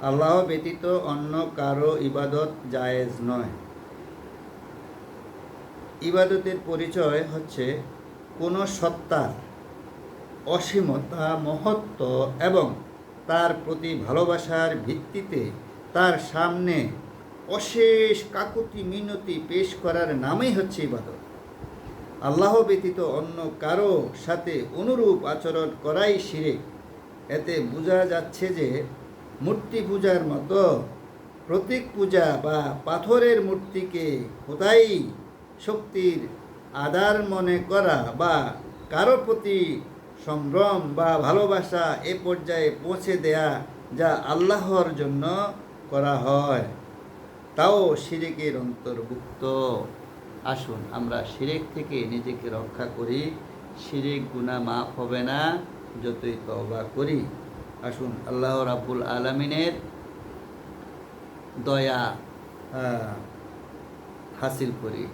আল্লাহ ব্যতীত অন্য কারো ইবাদত জায়েজ নয়। ইবাদতের পরিচয় হচ্ছে কোনো সত্তার অসীমতা, মহত্ব এবং তার প্রতি ভালোবাসার ভিত্তিতে তার সামনে অশেষ কাকুতি মিনতি পেশ করার নামই হচ্ছে ইবাদত। আল্লাহ ব্যতীত অন্য কারো সাথে অনুরূপ আচরণ করাই শিরক। এতে বোঝা যাচ্ছে যে মূর্তি পূজার মতো প্রতীক পূজা বা পাথরের মূর্তিকে খোদাই শক্তির আধার মনে করা বা কারো প্রতি সম্ভ্রম বা ভালোবাসা এ পর্যায়ে পৌঁছে দেয়া যা আল্লাহর জন্য করা হয় তাও শিরকের অন্তর্ভুক্ত। আসুন আমরা শিরক থেকে নিজেকে রক্ষা করি। শিরক গুনাহ মাফ হবে না যতই তওবা করি। আসুন আল্লাহ রাব্বুল আলামিনের দয়া হাসিল করি।